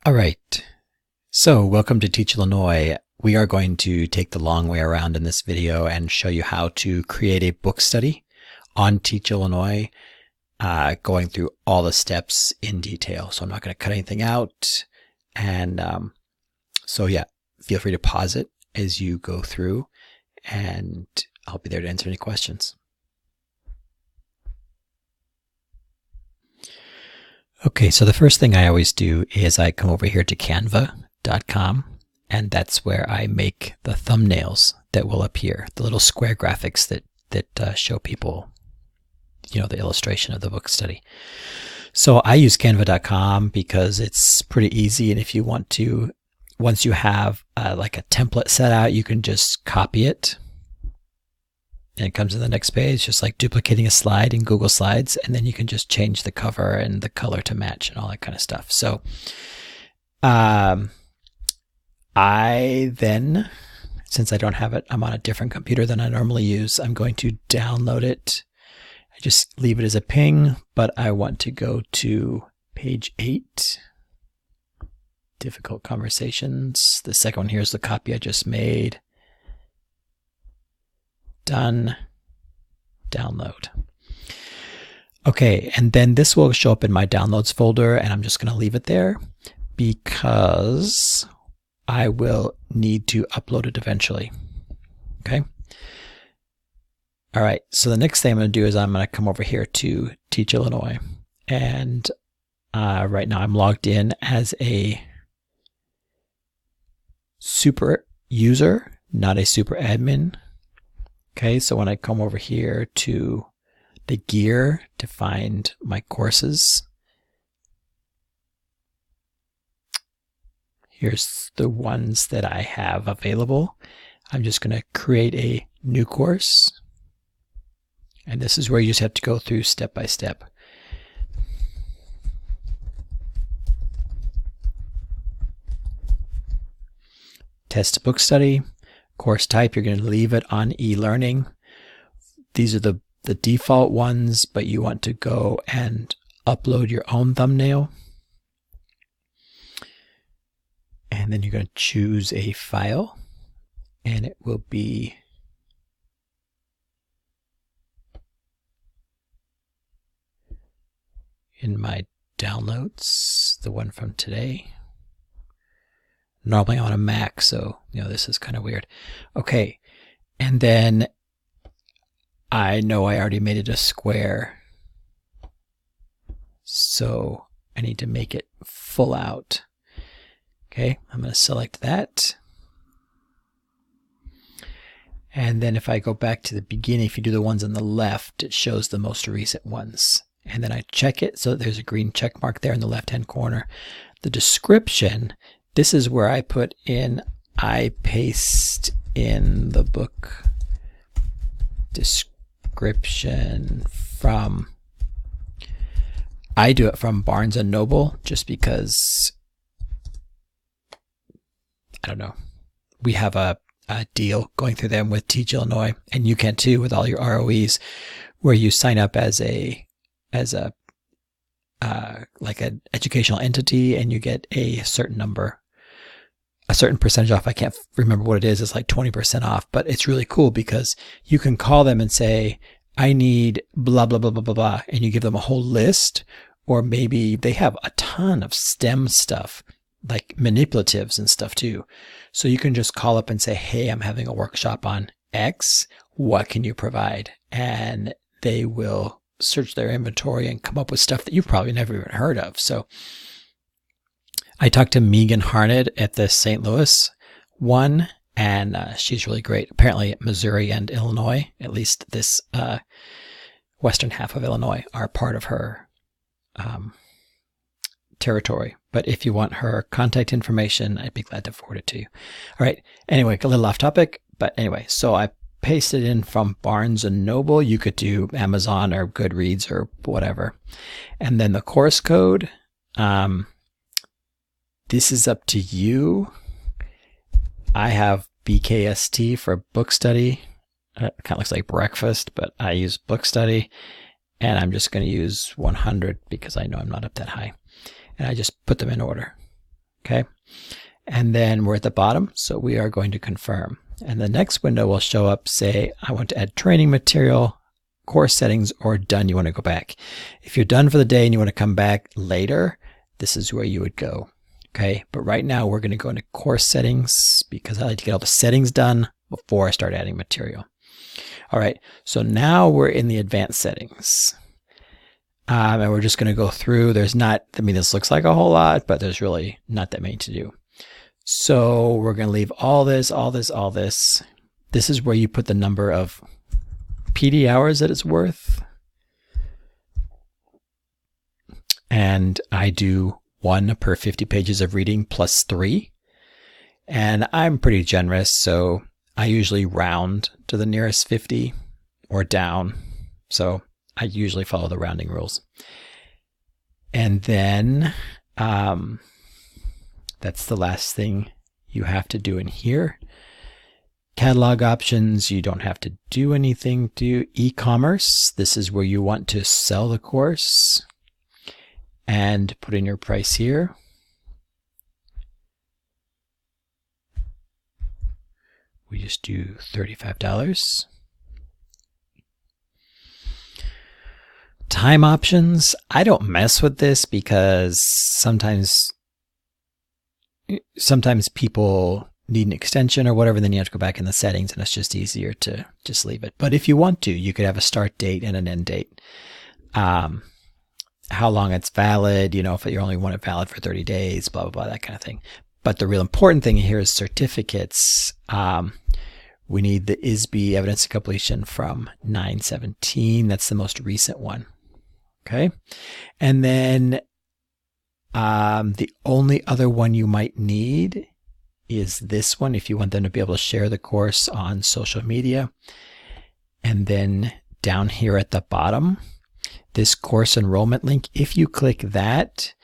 All right, so welcome to Teach Illinois. We are going to take the long way around in this video and show you how to create a book study on Teach Illinois, going through all the steps in detail. So I'm not going to cut anything out. And so yeah, feel free to pause it as you go through and I'll be there to answer any questions. Okay, so the first thing I always do is I come over here to canva.com, and that's where I make the thumbnails that will appear, the little square graphics that show people, the illustration of the book study. So I use canva.com because it's pretty easy, and if you want to, once you have like a template set out, you can just copy it. And it comes to the next page, just like duplicating a slide in Google Slides, and then you can just change the cover and the color to match and all that kind of stuff. So I then, since I don't have it, I'm on a different computer than I normally use, I'm going to download it. I just leave it as a ping, but I want to go to page 8, difficult conversations. The second one here is the copy I just made. Done. Download. Okay, and then this will show up in my downloads folder, and I'm just going to leave it there because I will need to upload it eventually. Okay. All right, so the next thing I'm going to do is I'm going to come over here to Teach Illinois, and right now I'm logged in as a super user, not a super admin. Okay, so when I come over here to the gear to find my courses, here's the ones that I have available. I'm just going to create a new course. And this is where you just have to go through step by step. Test book study. Course type, you're going to leave it on e-learning. These are the default ones, but you want to go and upload your own thumbnail. And then you're going to choose a file, and it will be in my downloads, the one from today. Normally on a Mac, so this is kind of weird. Okay, and then I know I already made it a square, so I need to make it full out. Okay, I'm going to select that. And then if I go back to the beginning, if you do the ones on the left, it shows the most recent ones. And then I check it, so there's a green check mark there in the left-hand corner. The description, this is where I put in, I paste in the book description from, I do it from Barnes & Noble just because, I don't know, we have a deal going through them with Teach Illinois, and you can too with all your ROEs, where you sign up as like an educational entity, and you get a certain number, a certain percentage off. I can't remember what it is. It's like 20% off, but it's really cool because you can call them and say, I need blah, blah, blah, blah, blah, blah. And you give them a whole list, or maybe they have a ton of STEM stuff, like manipulatives and stuff too. So you can just call up and say, hey, I'm having a workshop on X. What can you provide? And they will search their inventory and come up with stuff that you've probably never even heard of. So I talked to Megan Harned at the St. Louis one, and she's really great. Apparently Missouri and Illinois, at least this western half of Illinois, are part of her territory. But if you want her contact information, I'd be glad to forward it to you. All right. Anyway, a little off topic, but anyway, so I pasted in from Barnes & Noble. You could do Amazon or Goodreads or whatever. And then the course code, this is up to you. I have BKST for book study. It kind of looks like breakfast, but I use book study. And I'm just going to use 100 because I know I'm not up that high. And I just put them in order. Okay. And then we're at the bottom, so we are going to confirm. And the next window will show up, say, I want to add training material, course settings, or done, you want to go back. If you're done for the day and you want to come back later, this is where you would go. Okay, but right now we're going to go into course settings because I like to get all the settings done before I start adding material. All right, so now we're in the advanced settings. And we're just going to go through. There's not, I mean, this looks like a whole lot, but there's really not that many to do. So we're going to leave all this, all this, all this. This is where you put the number of PD hours that it's worth. And I do 1 per 50 pages of reading plus 3. And I'm pretty generous, so I usually round to the nearest 50 or down. So I usually follow the rounding rules. And then that's the last thing you have to do in here. Catalog options, you don't have to do anything to. E-commerce, this is where you want to sell the course and put in your price here. We just do $35. Time options, I don't mess with this because sometimes people need an extension or whatever, then you have to go back in the settings and it's just easier to just leave it. But if you want to, you could have a start date and an end date. How long it's valid, you know, if you only want it valid for 30 days, blah, blah, blah, that kind of thing. But the real important thing here is certificates. We need the ISB evidence of completion from 9/17. That's the most recent one. Okay. And then the only other one you might need is this one if you want them to be able to share the course on social media. And then down here at the bottom, this course enrollment link, if you click that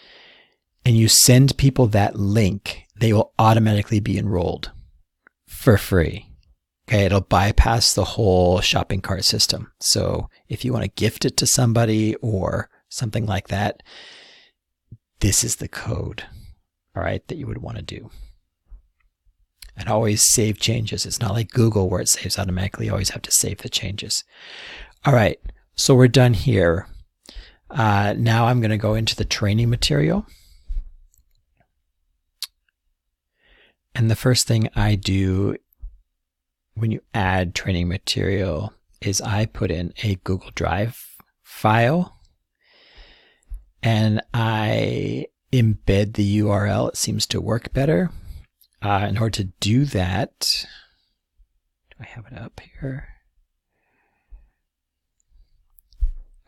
and you send people that link, they will automatically be enrolled for free. Okay, it'll bypass the whole shopping cart system. So if you want to gift it to somebody or something like that, this is the code, all right, that you would want to do. And always save changes. It's not like Google where it saves automatically. You always have to save the changes. All right, so we're done here. Now I'm going to go into the training material. And the first thing I do when you add training material is I put in a Google Drive file and I embed the URL. It seems to work better. In order to do that, do I have it up here?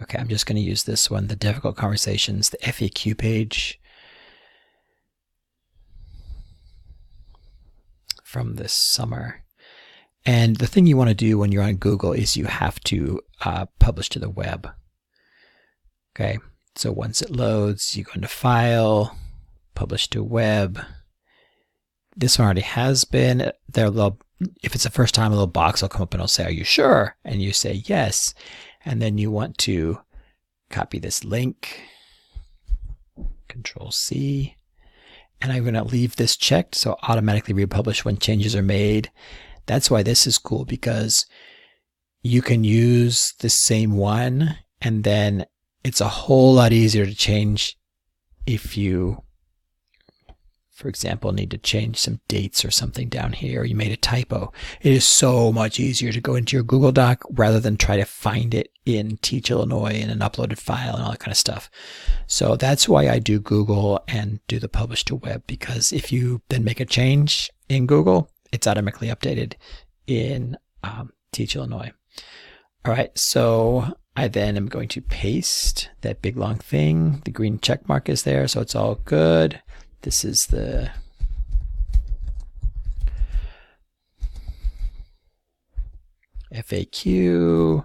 Okay, I'm just going to use this one, the difficult conversations, the FAQ page from this summer. And the thing you want to do when you're on Google is you have to publish to the web. Okay, so once it loads, you go into File, Publish to Web. This one already has been. If it's the first time, a little box will come up and it'll say, are you sure? And you say yes. And then you want to copy this link, Control C. And I'm going to leave this checked, so automatically republish when changes are made. That's why this is cool, because you can use the same one and then it's a whole lot easier to change if you, for example, need to change some dates or something down here, or you made a typo. It is so much easier to go into your Google Doc rather than try to find it in Teach Illinois in an uploaded file and all that kind of stuff. So that's why I do Google and do the publish to web, because if you then make a change in Google, it's automatically updated in Teach Illinois. All right, so I then am going to paste that big long thing. The green check mark is there, so it's all good. This is the FAQ.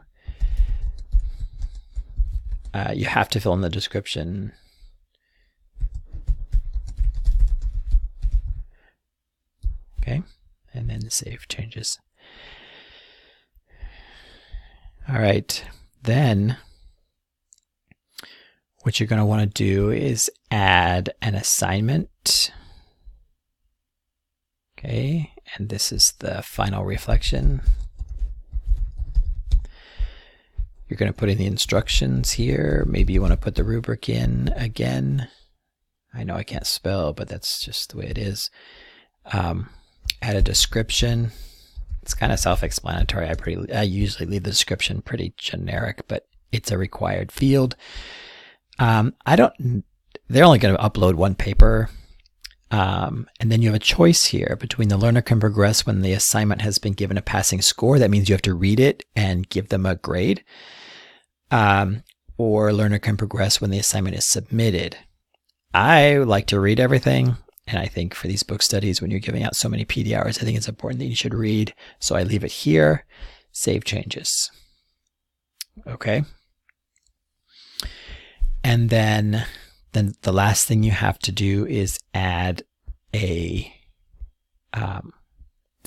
You have to fill in the description. Okay, and then save changes. All right, then what you're going to want to do is add an assignment. Okay, and this is the final reflection. You're going to put in the instructions here. Maybe you want to put the rubric in again. I know I can't spell, but that's just the way it is. Add a description. It's kind of self-explanatory. I usually leave the description pretty generic, but it's a required field. They're only going to upload one paper. And then you have a choice here between the learner can progress when the assignment has been given a passing score. That means you have to read it and give them a grade. Or learner can progress when the assignment is submitted. I like to read everything. And I think for these book studies, when you're giving out so many PD hours, I think it's important that you should read. So I leave it here, save changes. Okay. And then the last thing you have to do is add the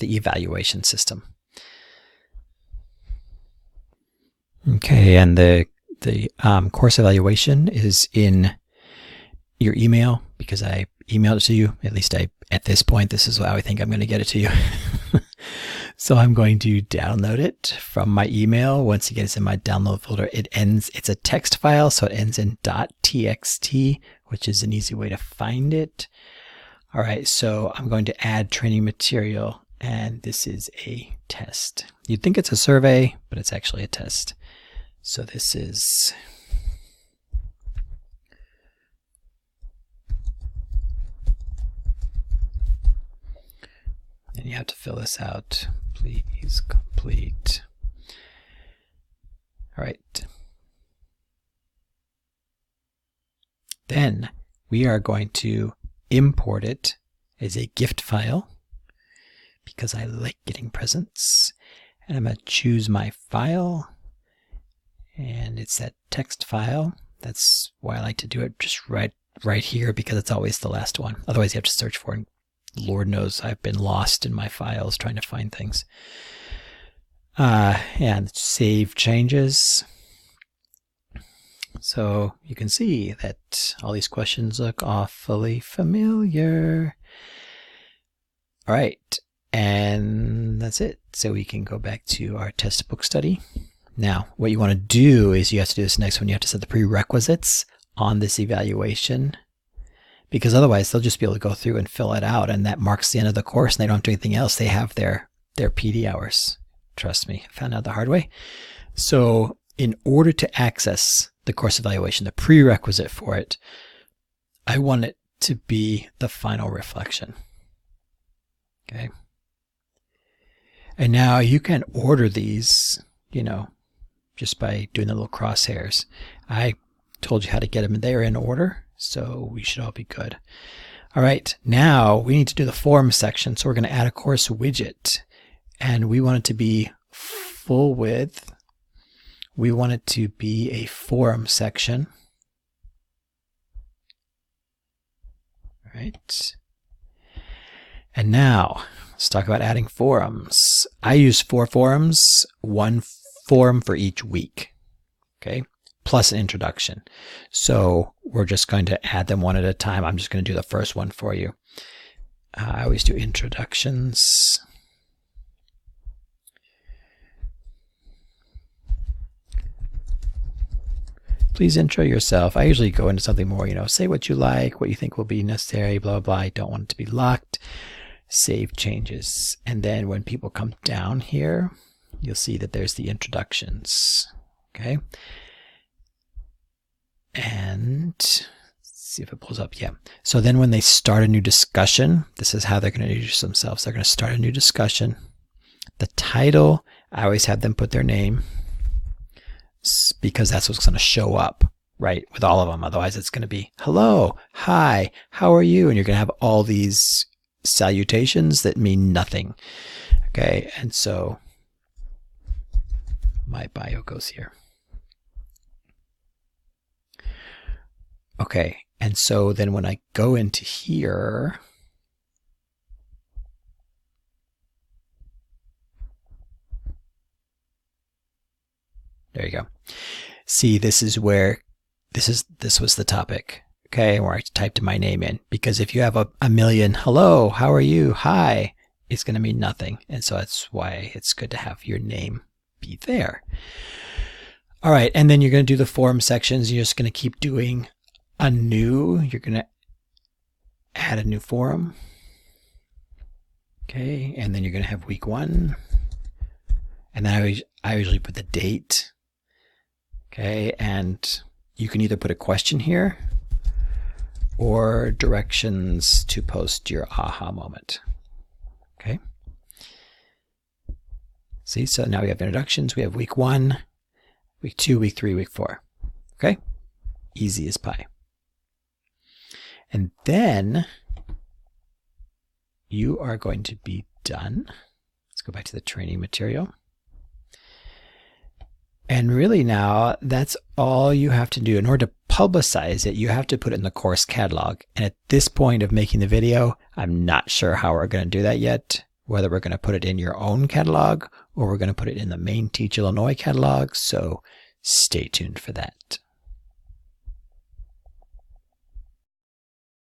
evaluation system. Okay, and the course evaluation is in your email because I emailed it to you. At least at this point, this is how I think I'm going to get it to you. So I'm going to download it from my email. Once you get it in my download folder, it's a text file, so it ends in .txt, which is an easy way to find it. All right, so I'm going to add training material, and this is a test. You'd think it's a survey, but it's actually a test. So this is... And you have to fill this out. Please complete. All right. Then we are going to import it as a gift file because I like getting presents. And I'm going to choose my file. And it's that text file. That's why I like to do it just right here because it's always the last one. Otherwise you have to search for it. Lord knows I've been lost in my files trying to find things. And save changes. So you can see that all these questions look awfully familiar. All right, and that's it. So we can go back to our test book study. Now, what you want to do is you have to do this next one. You have to set the prerequisites on this evaluation, because otherwise they'll just be able to go through and fill it out, and that marks the end of the course, and they don't have to do anything else. They have their PD hours. Trust me, I found out the hard way. So in order to access the course evaluation, the prerequisite for it, I want it to be the final reflection. Okay. And now you can order these, just by doing the little crosshairs. I told you how to get them. They're in order, so we should all be good. All right, now we need to do the form section. So we're going to add a course widget, and we want it to be full width. We want it to be a forum section. All right. And now let's talk about adding forums. I use 4 forums, 1 forum for each week, okay, plus an introduction. So we're just going to add them one at a time. I'm just going to do the first one for you. I always do introductions. Please intro yourself. I usually go into something more, say what you like, what you think will be necessary, blah, blah, blah. I don't want it to be locked. Save changes. And then when people come down here, you'll see that there's the introductions. Okay. And let's see if it pulls up. Yeah. So then when they start a new discussion, this is how they're going to introduce themselves. They're going to start a new discussion. The title, I always have them put their name, because that's what's going to show up, right, with all of them. Otherwise, it's going to be, hello, hi, how are you? And you're going to have all these salutations that mean nothing. Okay, and so my bio goes here. Okay, and so then when I go into here, there you go. See, this is where this was the topic, okay, where I typed my name in. Because if you have a million, hello, how are you, hi, it's going to mean nothing. And so that's why it's good to have your name be there. All right, and then you're going to do the forum sections. You're just going to keep doing you're going to add a new forum. Okay, and then you're going to have week 1. And then I usually put the date. Okay, and you can either put a question here or directions to post your aha moment. Okay. See, so now we have introductions. We have week 1, week 2, week 3, week 4. Okay, easy as pie. And then you are going to be done. Let's go back to the training material. And really now, that's all you have to do. In order to publicize it, you have to put it in the course catalog. And at this point of making the video, I'm not sure how we're going to do that yet, whether we're going to put it in your own catalog or we're going to put it in the main Teach Illinois catalog. So stay tuned for that.